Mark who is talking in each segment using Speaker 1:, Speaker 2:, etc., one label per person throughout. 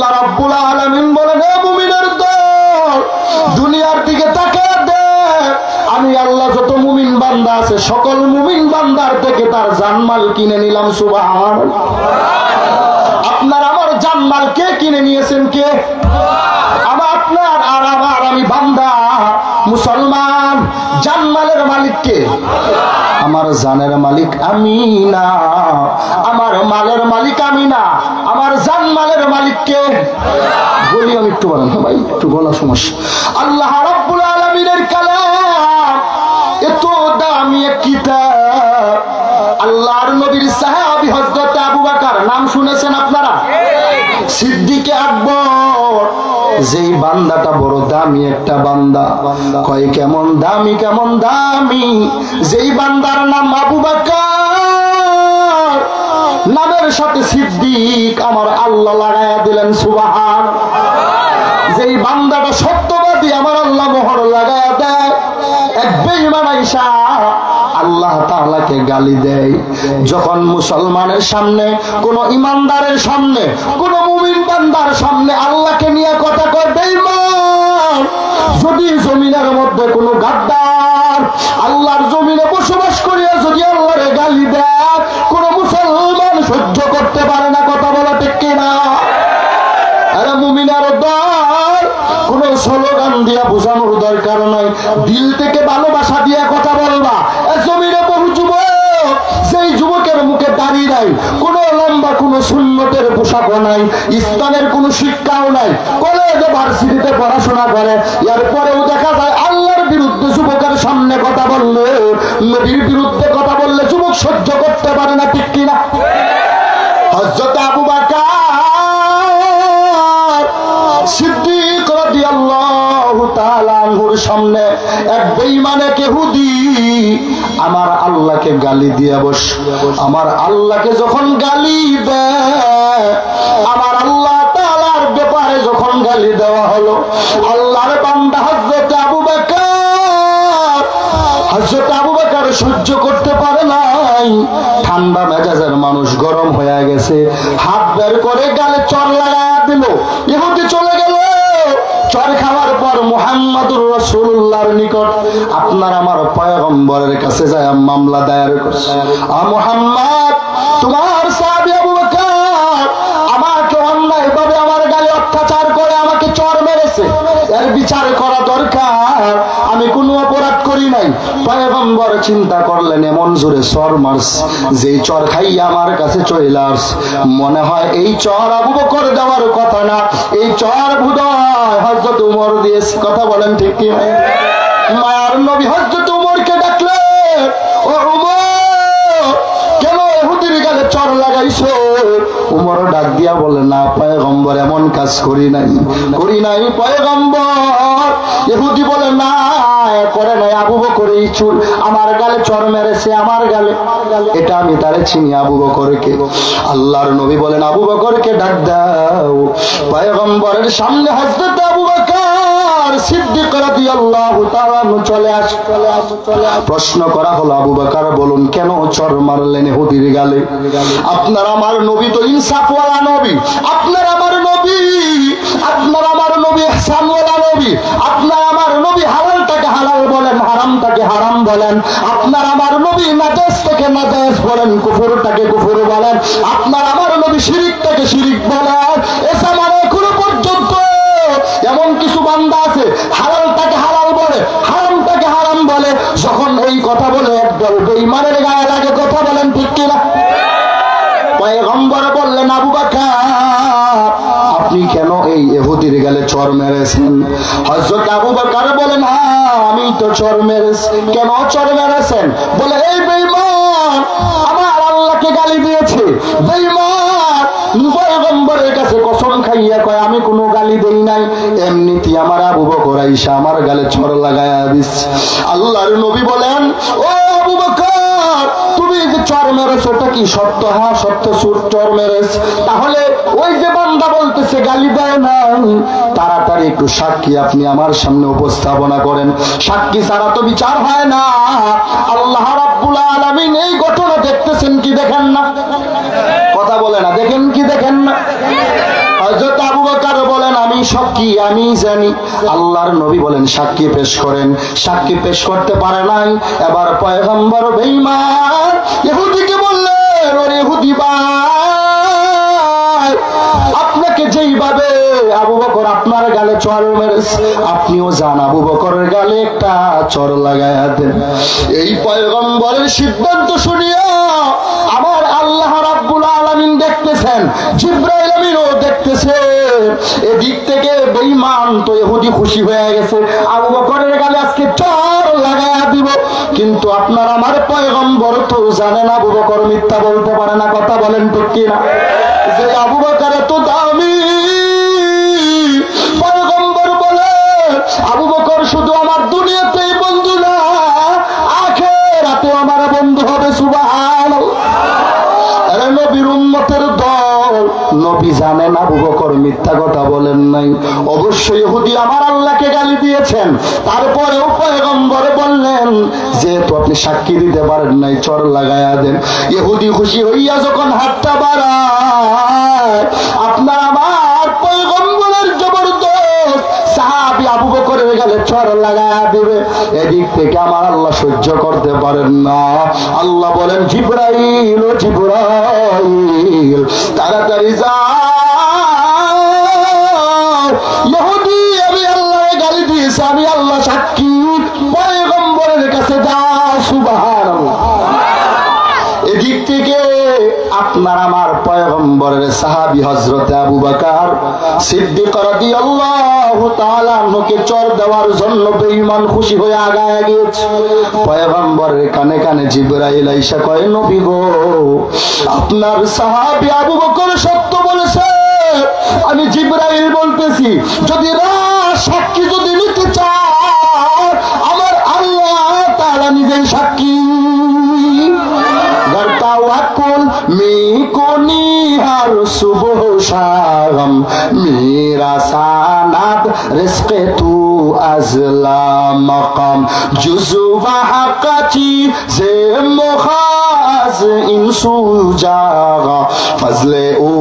Speaker 1: আল্লাহ রাব্বুল আলামিন বলেন, হে মুমিনের দল, দুনিয়ার দিকে তাকিয়ে দেখ, আমি আল্লাহ যত মুমিন বান্দা আছে সকল মুমিন বান্দার থেকে তার জানমাল কিনে নিলাম। সুবহানাল্লাহ। আপনার আমার জানমাল কে কিনে নিয়েছেন? কে? আপনার আর আমার, আমি বান্দা মুসলমান। জানমালের মালিক কে? আমার জানের মালিক আমি না, আমার মালের মালিক আমি না, আমার জানমালের মালিক কে? বলি আমি একটু বলেন ভাই, একটু বলা সমস্যা। আল্লাহ রাব্বুল আলামিনের কালাম এত দামি এক কিতাব। আল্লাহর নবীর সাহাবী হযরত আবু বকর, নাম শুনেছেন আপনারা? সিদ্দিকে আকবর। যেই বান্দাটা বড় দামি একটা বান্দা, কয় কেমন দামি, কেমন দামি। যেই বান্দার নাম আবু বকর, নামের সাথে সিদ্দিক আমার আল্লাহ লাগায়া দিলেন। সুবহান। যেই বান্দাটা সত্যবাদী আমার আল্লাহ মোহর লাগায়া দেয়। এক বেঈমান আইসা আল্লাহ তাআলাকে গালি দেয়। যখন মুসলমানের সামনে, কোন ইমানদারের সামনে, কোন মুমিন বান্দার সামনে আল্লাহকে নিয়ে কথা কয় বেঈমান, যদি জমিনের মধ্যে কোন গাদ্দার আল্লাহর জমিনে বসবাস করিয়া যদি আল্লাহরে গালি দেয়, কোন মুসলমান সহ্য করতে পারে না। কথা বলা ঠিক কিনা? আরে মুমিনের দল, কোন স্লোগান দিয়া বোঝানোর দরকার নাই, দিল থেকে ভালোবাসা দিয়া কথা বলবা। জমিনে বহু যুবক, সেই যুবকের মুখে দাড়ি নাই, কোন লম্বা কোন সুন্নতের পোশাকও নাই, ইসলামের কোন শিক্ষাও নাই, কলেজে ভার্সিটিতে পড়াশোনা করে, এরপরেও দেখা যায় আল্লাহর বিরুদ্ধে যুবকের সামনে কথা বললে, নবীর বিরুদ্ধে কথা বললে যুবক সহ্য করতে পারে না। ঠিক কিনা? হযরত আবু বকর সিদ্দিক রাদিয়াল্লাহু তাআলা আনহুর সামনে এক বেঈমান ইহুদি আমার আল্লাহকে গালি দিয়া বস। আমার আল্লাহকে যখন গালি দেয়, আমার আল্লাহ তাআলার ব্যাপারে যখন গালি দেওয়া হলো, আল্লাহর বান্দা হযরত আবু বকর সহ্য করতে পারে নাই। ঠান্ডা মেজাজের মানুষ, গরম হয়ে গেছে, হাত বের করে গালে চর লাগায়া দিল। ইহুদি চলে গেল। চর খাওয়ার পর মুহাম্মদুর রাসূলুল্লাহর নিকট আপনার আমার পয়গম্বরের কাছে যায় মামলা দায়ের করছে। মুহাম্মদ, তোমার সাহাবী আবু বকর আমাকে অন্যায়ভাবে আমার গালে অত্যাচার করে আমাকে চর মেরেছে, এর বিচার করা দরকার। আমি কোনো অপরাধ করি নাই। পয়গম্বর চিন্তা করলেন, এমন জোরে চর মারছে, যেই চর খাইয়া আমার কাছে চলে আসছে, মনে হয় এই চর আবু বকর দেওয়ার কথা না, এই চর বোধহয় হযরত উমর দিয়েছে। কথা বলেন ঠিক কি? মায়ার নবী হযরত উমরকে ডাকলেন, ও উমর, কেন ইহুদির গালে চর লাগাইছো? উমর ডাক দিয়া বলে, না পয়গম্বর, এমন কাজ করি নাই পয়গম্বর। ইহুদি বলে, না করে নাই, আবু বকর এই চুল আমার গালে চর মেরেছে, আমার গালে, এটা আমি তারে চিনি আবু বকরকে। আল্লাহর নবী বলেন, আবু বকরকে ডাক দাও। পয়গম্বরের সামনে হযরত আবু বকর সিদ্দিক রাদিয়াল্লাহু তাআলা চলে আসে। প্রশ্ন করা হলো, আবু বকর বলুন, কেন চর মারলেন ইহুদির গালে? আপনার আমার নবী তো ইনসাফওয়ালা নবী, আপনার আমার নবী ইহসানওয়ালা নবী, আপনার আমার নবী হালালটাকে হালাল বলেন, হারামটাকে হারাম বলেন, আপনার আমার নবী নাজায়েজ থেকে নাজায়েজ বলেন, কুফরটাকে কুফর বলেন, আপনার আমার নবী শিরকটাকে শিরক বলেন। এসা মানে এখনো পর্যন্ত এমন কিছু বান্দা আছে হালালটাকে হালাল বলে, হারামটাকে হারাম বলে। যখন এই কথা বলে একদল বেঈমানের গায়ে লাগে। কথা বলেন ঠিক কিনা? পয়গম্বর বললেন, আবু বকর, আপনি কেন এই ইহুদির গালে চর মেরেছেন? হযরত আবু বকর বলেন, হ্যাঁ আমি তো চর মেরেছি। কেন চর মেরেছেন? বলে, এই বেঈমান আমার আল্লাহকে গালি দিয়েছে। বেঈমান পয়গম্বরের কাছে কসম খাইয়া কয়, আমি কোনো গালি দেই নাই, এমনিতেই আমার আবু বকর আইসা আমার গালে চর লাগায়া দিচ্ছে। আল্লাহর নবী বলেন, ও আবু বকর, তুমি যে চর মেরেছ ওটা কি সত্য? হ্যাঁ সত্য, চর মেরেছ। তাহলে ওই যে বান্দা বলতেছে গালি দেয় না, তাড়াতাড়ি একটু সাক্ষী আপনি আমার সামনে উপস্থাপনা করেন। সাক্ষী ছাড়া তো বিচার হয় না। আল্লাহ রাব্বুল আলামিন এই ঘটনা দেখতেছেন কি দেখেন না? কথা বলে না, দেখেন কি দেখেন না? হযরত আবু বকর বলেন আমি সাক্ষী, আমি জানি। আল্লাহর নবী বলেন সাক্ষী পেশ করেন। সাক্ষী পেশ করতে পারে নাই। এবার পয়গম্বর বেঈমান ইহুদিকে বললেন, ওরে ইহুদি ভাই, আপনাকে যেইভাবে আবু বকর আপনার গালে চড় মেরেছে, আপনিও যান আবু বকরের গালে একটা চড় লাগায়া দেন। এই পয়গম্বরের সিদ্ধান্ত শুনিয়া আমার আল্লাহ রাব্বুল আলামিন দেখতেছেন, জিবরাইল আমিনও দেখতেছে। এদিক থেকে বেঈমান তো ইহুদি খুশি হয়ে গেছে, আবু বকরের গালে আজকে চড় লাগায়া দিব। কিন্তু আপনার আমার পয়গম্বর তো জানেন আবু বকর মিথ্যা বলতে পারে না। কথা বলেন ঠিক কিনা? যে আবু বকর এত দামি, পয়গম্বর বলে আবু বকর শুধু আমার দুনিয়াতেই বন্ধু না, আখিরাতেও আমার বন্ধু হবে। সুবহানাল্লাহ। আরে নবীর উম্মতের দল, নবী জানেন আবু বকর মিথ্যা কথা বলেন নাই। অবশ্যই ইহুদি আমার আল্লাহকে গালি দিয়েছেন, তারপরেও পয়গম্বর বললেন যেহেতু আপনি সাক্ষী দিতে পারেন নাই, চড় লাগায়া দেন। ইহুদি খুশি হইয়া যখন হাতটা বাড়ায়, আপনার আমার পয়গম্বরের জবরদস্ত সাহাবী আবু বকরের গালে চড় লাগায়া দিবে, এদিক থেকে আমার আল্লাহ সহ্য করতে পারেন না। আল্লাহ বলেন জিবরাইল, ও জিবরাইল তাড়াতাড়ি যাও, ইহুদি আমি আল্লাহর গালি দিয়েছি, আমি আল্লাহ সাক্ষী, পয়গম্বরের কাছে যাও। সুবহানাল্লাহ। এদিক থেকে আপনার আমার পয়গম্বরের সাহাবী হযরত আবু বকর সিদ্দিক রাদিয়াল্লাহু তাআলা আনহুকে চর দেওয়ার জন্য বেঈমান খুশি হয়ে আগায় গিয়েছে। পয়গম্বরের কানে কানে জিবরাইল আইসা কয়, নবী গো, আপনার সাহাবী আবু বকর সত্য বলেছে। আমি জিবরাইল বলতেছি, যদি সাক্ষী যদি নিতে চাও, আমার আল্লাহ তাআলা নিজেই সাক্ষী। তাওয়াক্কুল মিকুনি হর সুবহ শাম, মেরা সানাত রিজকে তু আজলা মাকাম, জুজবা হাকাচি জে মুখাজ ইনসু জাগা, ফজলে ও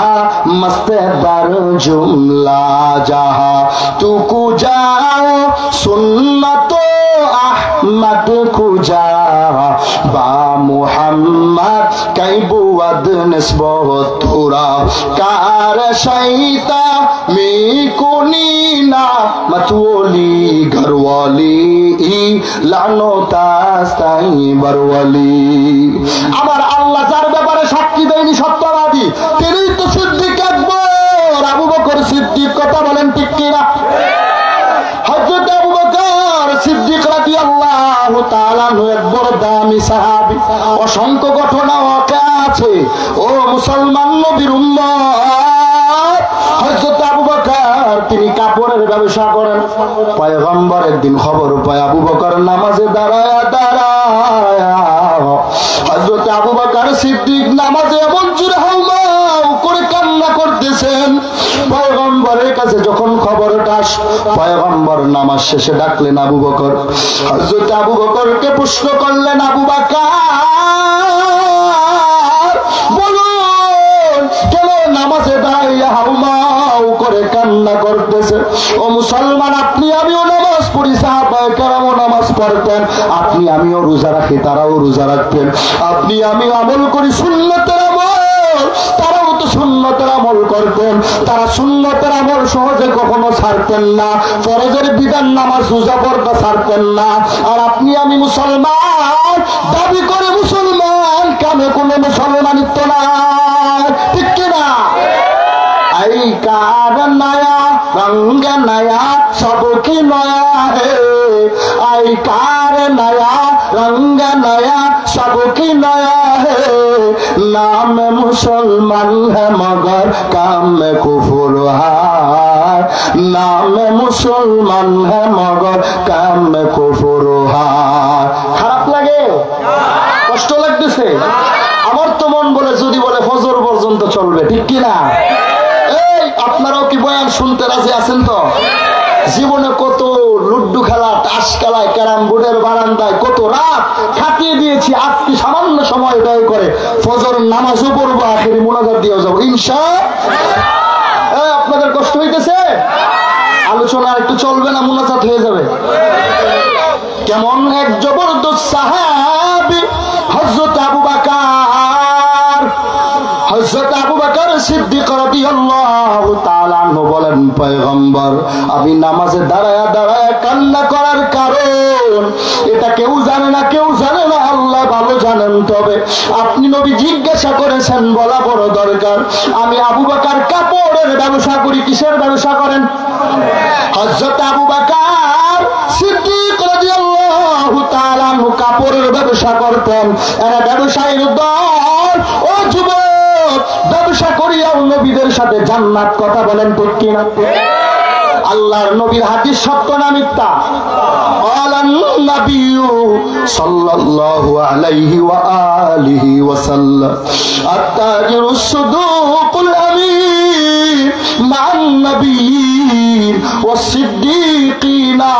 Speaker 1: আ মস্তে বার জুমলা জাহা, তু কুজাও সুন্নত আহমদ কুজা, বা মুহাম্মদ কাইবুয়াদ নিসবত তুরা, কার শাইতা মিকুনি না মতওলি ঘরওয়ালি, লানো তাস্তাই বরওয়ালি। আমার আল্লাহ যার ব্যাপারে সাক্ষী দেয়নি সত্যবাদী, তিনিই তো সিদ্দিক আকবর আবু বকর সিদ্দিক। কথা বলেন ঠিক কিনা? হযরত আবু বকর সিদ্দিক রাদিয়াল্লাহু তাআলা এক বড় দামি সাহাবী। অসংখ্য ঘটনা আছে। ও মুসলমান নবীর উম্মত, হযরত আবু বকর তিনি কাপড়ের ব্যবসা করেন। পয়গম্বর একদিন খবর পায় আবু বকর নামাজে দাঁড়ায়া দাঁড়ায়া, হযরত আবু বকর সিদ্দিক নামাজে এমন জোরে হাউমাউ করে কান্না করতেছেন। পয়গম্বরের কাছে যখন খবরটা আসে, পয়গম্বর নামাজ শেষে ডাকলেন আবু বকর। হযরত আবু বকরকে প্রশ্ন করলেন, আবু বকর বলুন কেন নামাজে দাঁড়াইয়া হাউমাউ করে কান্না করতেছে? ও মুসলমান, আপনি আমিও নামাজ পড়ি, সাহাবায়ে কেরামও নামাজ পড়তেন, আপনি আমিও রোজা রাখি, তারাও রোজা রাখতেন, আপনি আমিও আমল করি সুন্নতের আমল, তারাও তো সুন্নতের আমল করতেন। তারা সুন্নতের আমল সহজে কখনো ছাড়তেন না, ফরজের বিধান নামাজ রোজা পড়তে ছাড়তেন না। আর আপনি আমি মুসলমান, দাবি করে মুসলমান, কামে কোনো মুসলমানিত্ব না, ঠিক কিনা? आई कार नया रंग नया सबकी नया है, आई कार नया रंग नया सबकी नया है, नाम मुसलमान है मगर काम में कुफर है, नाम मुसलमान है मगर काम में कुफर है। খারাপ লাগে? কষ্ট লাগতেছে? আমার তো মন বলে যদি বলে ফজর পর্যন্ত চলবে, ঠিক কি না? আপনারাও কি বয়ান শুনতে রাজি আছেন? তো জীবনে কত লুড্ডু খেলা, তাস খেলায়, ক্যারাম বোর্ডের বারান্দায় কত রাত কাটিয়ে দিয়েছি, আজকে সামান্য সময় ব্যয় করে ফজর নামাজও পড়বো, আখেরি মুনাজাত দিয়েও যাবো ইনশাআল্লাহ। আলোচনা একটু চলবে না, মুনাজাত হয়ে যাবে। কেমন এক জবরদস্ত সাহাবী হযরত আবু বকর, হযরত আবু বকর সিদ্দিক রাদিয়াল্লাহু তাআলা আনহু বলেন, পয়গম্বর আমি নামাজে দাঁড়ায়া দাঁড়ায়া কান্না করার কারণ এটা কেউ জানে না, কেউ জানে না, আল্লাহ ভালো জানেন। তবে আপনি নবী জিজ্ঞাসা করেছেন, বলা বড় দরকার। আমি আবু বকর কাপড়ের ব্যবসা করি। কিসের ব্যবসা করেন? হযরত আবু বকর সিদ্দিক রাদিয়াল্লাহু তাআলা আনহু কাপড়ের ব্যবসা করতেন। এরা ব্যবসায়ীর দল। ও যুবক, ব্যবসা করিয়াও নবীদের সাথে জান্নাত, কথা বলেন ঠিক কিনা? আল্লাহর নবীর হাদিস সত্য না মিথ্যা? ক্বালান নাবিয়্যু সাল্লাল্লাহু আলাইহি ওয়া আলিহি ওয়া সাল্লাম আত-তাজিরুস সুদুকুল আমিন মান নাবিয়্যিন ওয়াস সিদ্দিকিনা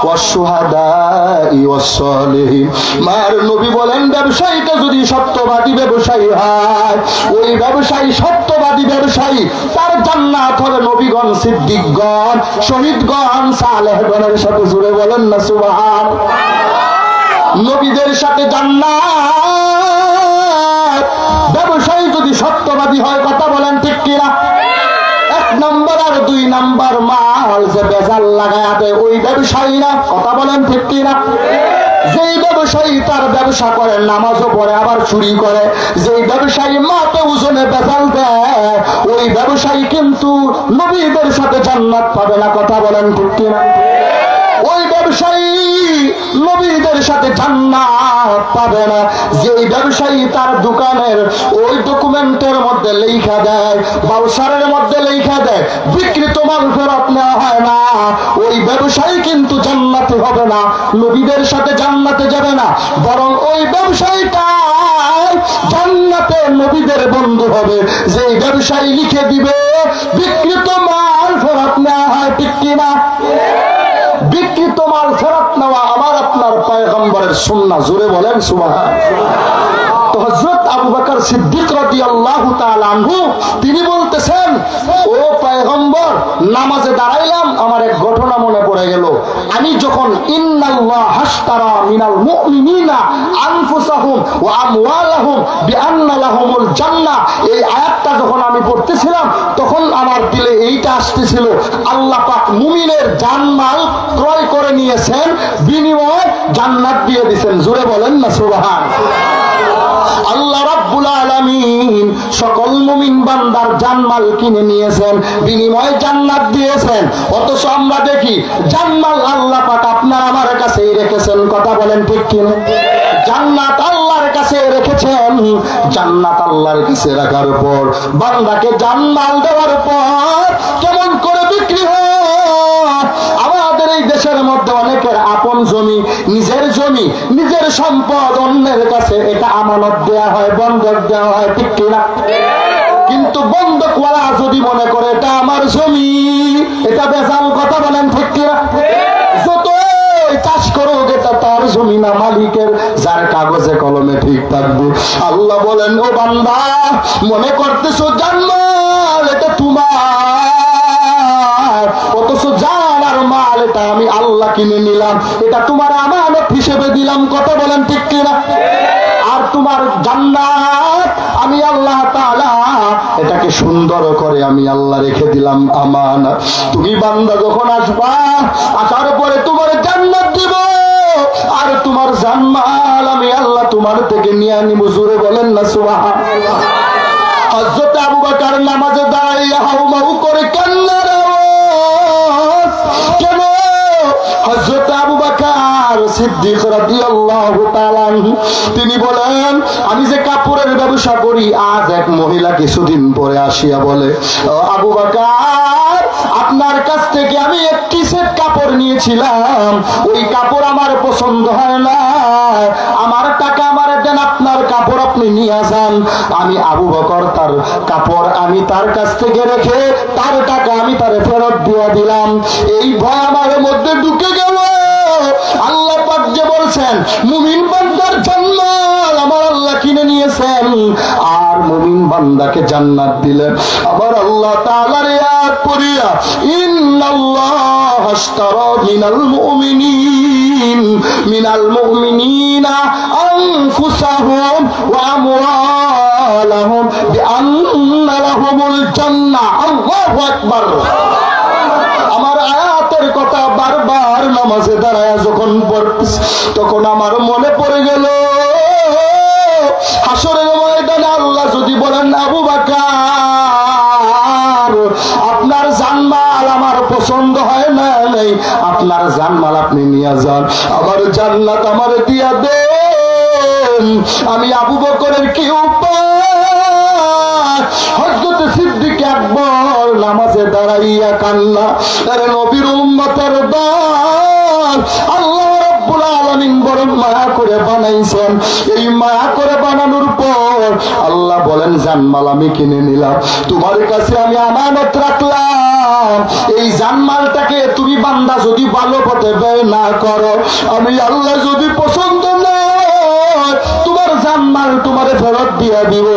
Speaker 1: ওয়াস শুহাদাই ওয়াস সালিহিন। মার নবী বলেন, ব্যবসায়ীটা যদি সত্যবাদী ব্যবসায়ী হয়, ওই ব্যবসায়ী সত্যবাদী ব্যবসায়ী, তার জান্নাত হবে নবীগণ, সিদ্দিকগণ, শহীদগণ, সালেহগণের সাথে। জুড়ে বলেন না সুবহান। নবীদের সাথে জান্নাত। ব্যবসায়ী যদি সত্যবাদী হয়, কথা বলেন ঠিক কিনা? এক নম্বর আর দুই নম্বর মাল যে বেজাল লাগায়া দেয় ওই ব্যবসায়ীরা, কথা বলেন ঠিক কিনা? যেই ব্যবসায়ী তার ব্যবসা করে, নামাজও পড়ে আবার চুরি করে, যেই ব্যবসায়ী মাপে ওজনে বেজাল দেয়, ওই ব্যবসায়ী কিন্তু নবীদের সাথে জান্নাত পাবে না, কথা বলেন ঠিক কিনা? ওই ব্যবসায়ী নবীদের সাথে জান্নাত পাবে না। যেই ব্যবসায়ী তার দোকানের ওই ডকুমেন্টের মধ্যে লেখা দেয়, বাউসারের মধ্যে লেখা দেয় বিক্রিত মাল ফেরত নেওয়া হয় না, ওই ব্যবসায়ী কিন্তু জান্নাতে হবে না, নবীদের সাথে জান্নাতে যাবে না। বরং ওই ব্যবসায়ীটা জান্নাতে নবীদের বন্ধু হবে। যেই ব্যবসায়ী লিখে দিবে বিক্রিত মাল ফেরত নেওয়া হয়, ঠিক কিনা? বিক্রিত মাল ফেরত নেওয়া আমার আপনার পয়গম্বরের সুন্নাহ। জোরে বলেন সুবহান। তো হযরত আবু বকর সিদ্দিক রাদিয়াল্লাহু তাআলা আনহু তিনি বলতেছেন, ও পয়গম্বর, নামাজে দাঁড়াইলাম, আমার এক ঘটনা মনে পড়ে গেল। আমি যখন ইন্নাল্লাহ হাশতারা মিনাল মুমিনিনা আনফুসাহুম ওয়া আমওয়ালাহুম বিআন্না লাহুমুল জান্নাহ, এই আয়াতটা যখন আমি পড়তেছিলাম, তখন আমার দিলে এইটা আসতেছিল, আল্লাহ পাক মুমিনের জানমাল ক্রয় করে নিয়েছেন, বিনিময়ে জান্নাত দিয়ে দিবেন। জোরে বলেন না সুবহান। আল্লাহ রাব্বুল আলামিন সকল মুমিন বান্দার জানমাল কিনে নিয়েছেন, বিনিময়ে জান্নাত দিয়েছেন। অথচ আমরা দেখি জানমাল আল্লাহ পাক আপনার আমার কাছেই রেখেছেন, কথা বলেন ঠিক কিনা? জান্নাত আল্লাহর কাছে রেখেছেন। জান্নাত আল্লাহর কাছে রাখার পর বান্দাকে জানমাল দেওয়ার পর কেমন করে বিক্রি হয়? আমাদের এই দেশের মধ্যে অনেকের আপন জমি, নিজের জমি, নিজের সম্পদ অন্যের কাছে এটা আমানত দেয়া হয়, বন্ধক দেওয়া হয়, ঠিক কিনা? কিন্তু বন্ধকওয়ালা যদি মনে করে এটা আমার জমি, এটা বেজাল, কথা বলেন ঠিক কিনা? যত চাষ করুক এটা তার জমি না, মালিকের, যার কাগজে কলমে ঠিক থাকবে। আল্লাহ বলেন, ও বান্দা, মনে করতেছো জান্নাত এটা তোমার, অথচ জান আর মাল এটা আমি আল্লাহ কিনে নিলাম, এটা তোমার আমানত হিসেবে দিলাম, কথা বলেন ঠিক কিনা? আর তোমার জান্নাত আমি আল্লাহ তাআলা এটাকে সুন্দর করে আমি আল্লাহ রেখে দিলাম আমানত। তুমি বান্দা যখন আসবা, আসার পরে তোমার জান্নাত দিব, আর তোমার জানমাল আমি আল্লাহ তোমার থেকে নিয়ে নিব। জোরে বলেন না সুবহানাল্লাহ। হযরত আবু বকর নামাজে দাঁড়াইয়া হাউমাউ করে কান্নার আওয়াজ। কেন? হযরত আবু বকর সিদ্দিক রাদিয়াল্লাহু তাআলা তিনি বলেন, আমি যে কাপড়ের ব্যবসা করি, আজ এক মহিলা কিছুদিন পরে আসিয়া বলে, আবু বকর, আপনার কাছ থেকে আমি একটি সেট কাপড় নিয়েছিলাম, ওই কাপড় আমার পছন্দ হয় না, আমার টাকা আমার দেন, আপনার কাপড় আপনি নিয়ে যান। আমি আবু বকর তার কাপড় আমি তার কাছ থেকে রেখে তার টাকা আমি তার ফেরত দিয়ে দিলাম। এই ভয় আমার মধ্যে ঢুকে গেল। আল্লাহ পাক যে বলছেন মুমিন বান্দার জান্নাত আমার আল্লাহ কিনে নিয়েছেন, আর মুমিন বান্দাকে জান্নাত দিলেন। আবার আল্লাহ তাআলার আয়াত পড়িয়া, ইন্নাল্লাহ ইশতারা মিনাল মুমিনিনা আনফুসাহুম ওয়া আমওয়ালাহুম বিআন্না লাহুমুল জান্নাহ। আল্লাহু আকবার। আমার আয়াতের কথা বারবার নামাজে দাঁড়ায় যখন পড়তেছি তখন আমার মনে পড়ে গেল হাসরের ময়দানে আল্লাহ যদি বলেন, আবু বকর আপনার জানমাল আমার পছন্দ হয় না, আপনার জানমাল আপনি নিয়ে যান, আমার জান্নাত আমার দিয়া দেন, আমি আবু বকরের কি উপায়? হযরত সিদ্দিক আকবর নামাজে দাঁড়াইয়া কান্না, আরে নবীর উম্মতের দল আল্লাহ রাব্বুল আলামিন বড় মায়া করে বানাইছেন। এই মায়া করে বানানোর পর আল্লাহ বলেন, জানমাল আমি কিনে নিলাম, তোমার কাছে আমি আমানত রাখলাম, এই জানমালটাকে তুমি বান্দা যদি ভালো পথে ব্যয় না করো, আমি আল্লাহ যদি পছন্দ না তোমার জানমাল তোমারে ফেরত দিয়ে দিব।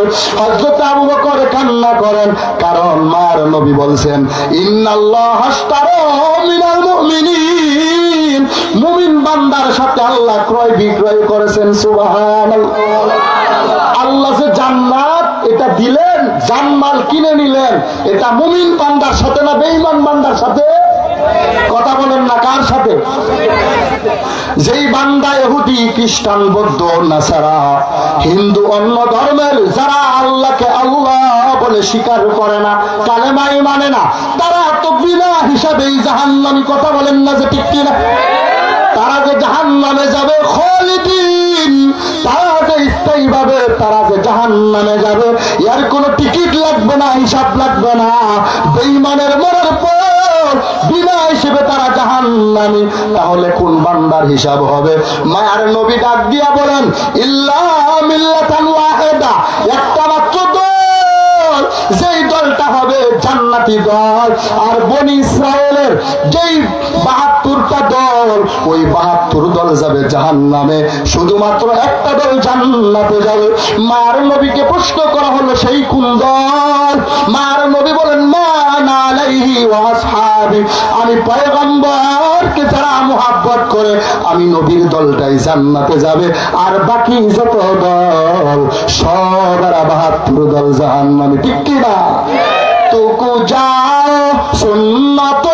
Speaker 1: হযরত আবু বকর কান্না করেন, কারণ মার নবী বলছেন, ইন্নাল্লাহ আশতারা মিনাল মুমিনিন, মুমিন বান্দার সাথে আল্লাহ ক্রয় বিক্রয় করেছেন। সুবহানাল্লাহ। আল্লাহ যে জান্নাত এটা দিলেন, জানমাল কিনে নিলেন, এটা মুমিন বান্দার সাথে না বেঈমান বান্দার সাথে? কথা বলেন না, কার সাথে? যেই বান্দা ইহুদি, খ্রিস্টান, বৌদ্ধ, নাসারা, হিন্দু, অন্য ধর্মের যারা আল্লাহকে আল্লাহ বলে স্বীকার করে না, কালেমাই মানে না, তারা তো বিনা হিসাবেই জাহান্নামী। কথা বলেন না যে ঠিক কিনা? তারা যে জাহান্নামে যাবে খালিদিন, তারা যে স্থায়ী ভাবে তারা যে জাহান্নামে যাবে, এর কোনো টিকিট লাগবে না, হিসাব লাগবে না। বেঈমানের মরার পর বিনা হিসেবে তারা জাহান্নামী। তাহলে কোন বান্দার হিসাব হবে? মায়ার নবী ডাক দিয়া বলেন, ইল্লা মিল্লাতান ওয়াহিদা, একটা মাত্র দল, যেই দলটা হবে জান্নাতি দল। আর বনি ইসরায়েলের যেই ৭২টা দল, ওই ৭২ দল যাবে জাহান্নামে, শুধুমাত্র একটা দল জান্নাতে যাবে। মার নবীকে প্রশ্ন করা হলো, সেই কোন দল? মার নবী বলেন, মা আনা আলাইহি ওয়া আসহাবি, আমি পয়গম্বরকে যারা মুহাব্বত করে আমি নবীর দলটাই জান্নাতে যাবে, আর বাকি যত দল সব ৭২ দল জাহান্নামে। ঠিক কি না? তুকু যাও সুন্নাত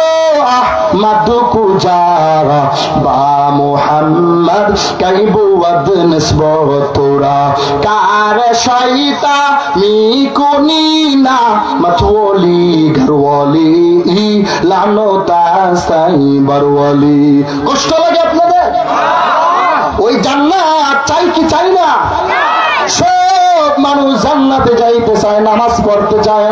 Speaker 1: আহমদ কুজারা বা মুহাম্মদ কাইবুদ নিসবত তোরা কার শয়তা মিকুনি না মতওলি ঘরওয়ালি লানতা সাই বরওয়ালি। কষ্ট লাগে আপনাদের? ওই জান্নাত চাই কি চাই না? সব মানুষ জান্নাতে যাইতে চায়, নামাজ পড়তে চায়,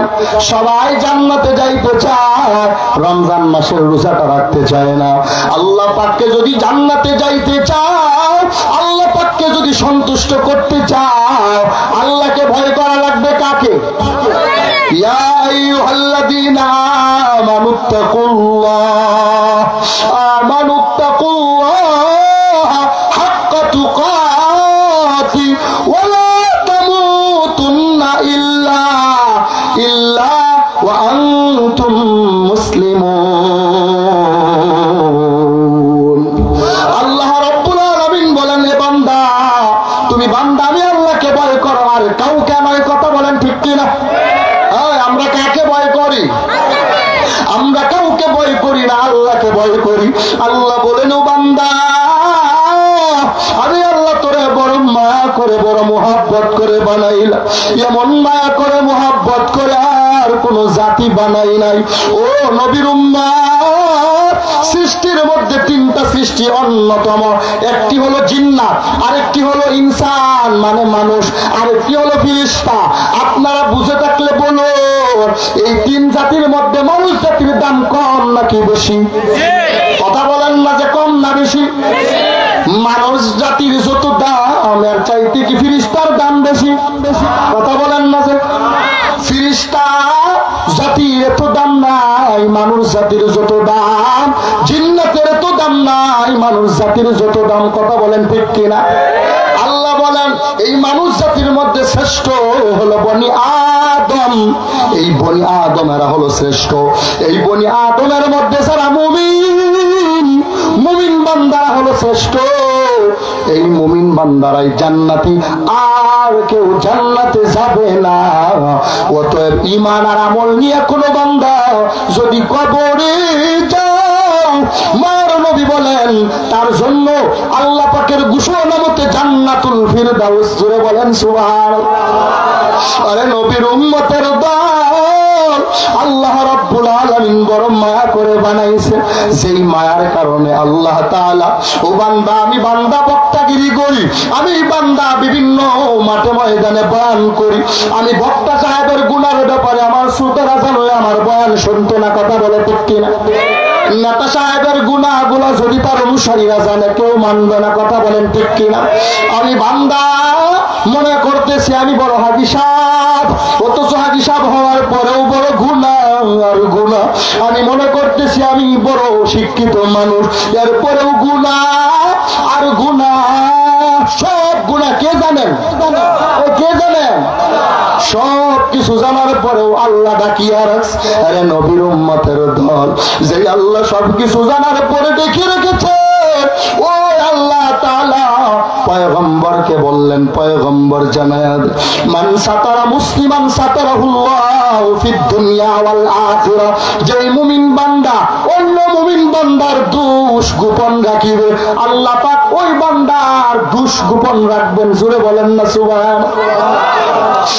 Speaker 1: সবাই জান্নাতে যাইতে চায়, রমজান মাসের রোজাটা রাখতে চায় না। আল্লাহ পাককে যদি জান্নাতে যাইতে চাও, আল্লাহ পাককে যদি সন্তুষ্ট করতে চাও, আল্লাহকে ভয় করা লাগবে কাকে? ইয়া আইয়ুহাল্লাযীনা আমানুত্তাকুল্লাহ হাক্কা তুকাতি ওয়া লা তামুতুন্না ইল্লা ওয়া আনতুম মুসলিমুন। আল্লাহ রাব্বুল আলামিন বলেন, হে বান্দা, তুমি বান্দা আমি আল্লাহকে ভয় করো, আর কাউকে নয়। কথা বলেন ঠিক কিনা? আমরা কাকে ভয় করি? আমরা কাউকে ভয় করি না, আল্লাহকে ভয় করি। আল্লাহ বলেন, ও বান্দা, আমি আল্লাহ তোরে বড় মায়া করে, বড় মুহাব্বত করে বানাইলাম। এমন মায়া করে মুহাব্বত করে আর কোন জাতি বানাই নাই। ও নবীর উম্মত, সৃষ্টির মধ্যে 3টা সৃষ্টি অন্যতম। একটি হলো জিন্নাত, আরেকটি হলো ইনসান মানে মানুষ, আরেকটি হলো ফেরেশতা। আপনারা বুঝে থাকলে বলুন, এই 3 জাতির মধ্যে মানুষ জাতির দাম কম নাকি বেশি? কথা বলেন না যে কম না বেশি? মানুষ জাতির যত দাম, এর চাইতে কি ফেরেশতার দাম বেশি? কথা বলেন না যে ফেরেশতা জাতির এত দাম নাই, মানুষ জাতির যত দাম, জিন্নাতের এত দাম নাই, মানুষ জাতির যত দাম। কথা বলেন ঠিক কিনা? আল্লাহ বলেন, এই মানুষ জাতির মধ্যে শ্রেষ্ঠ হলো বনি আদম। এই বনি আদমেরা হলো শ্রেষ্ঠ। এই বনি আদমের মধ্যে যারা মুমিন, বান্দারাই জান্নাতি, আর কেউ জান্নাতে যাবে না। অতএব ঈমান আর আমল নিয়ে কোনো বান্দা যদি কবরে যাও, মার নবী বলেন তার জন্য আল্লাহ পাকের ঘোষণা মতে জান্নাতুল ফিরদাউস, জোরে বলেন সুবহানাল্লাহ। আরে নবীর উম্মতের দল আল্লাহ রাব্বুল আলামিন বড় মায়া করে বানাইছে। যেই মায়ার কারণে আল্লাহ তাআলা, ও বান্দা আমি বান্দা বক্তাগিরি করি, আমি বান্দা বিভিন্ন মাঠে ময়দানে বয়ান করি, আমি বক্তা সাহেবের গুনাহের ব্যাপারে আমার শ্রোতারা জানলে আমার বয়ান শুনতো না, কথা বলে ঠিক কিনা? নেতা সাহেবের গুনাহগুলো যদি তার অনুসারীরা জানে কেউ মানবে না, কথা বলেন ঠিক কিনা? আমি বান্দা মনে করতেছি আমি বড় হাজি সাহেব, অথচ হাজি সাহেব হওয়ার পরেও বড় গুনাহ আর গুনাহ। আমি মনে করতেছি আমি বড় শিক্ষিত মানুষ, এরপরেও গুনাহ আর গুনাহ, সব গুনাহ কে জানেন? কে জানেন? সব কিছু জানার পরেও আল্লাহ ডাকিয়া রাখছে। আরে নবীর উম্মতের দল, যে আল্লাহ সবকিছু জানার পরে ডেকে রেখেছে, ওই আল্লাহ তাআলা পয়গম্বরকে বললেন, পয়গম্বর জানায়া দে, মান সাতারা মুসলিমান সাতারাহুল্লাহু ফিদ দুনিয়া ওয়াল আখিরা। যে মুমিন বান্দা অন্য মুমিন বান্দার দোষ গোপন রাখিবে, আল্লাহ পাক ওই বান্দার দোষ গোপন রাখবেন। জোরে বলেন না সুবহানাল্লাহ।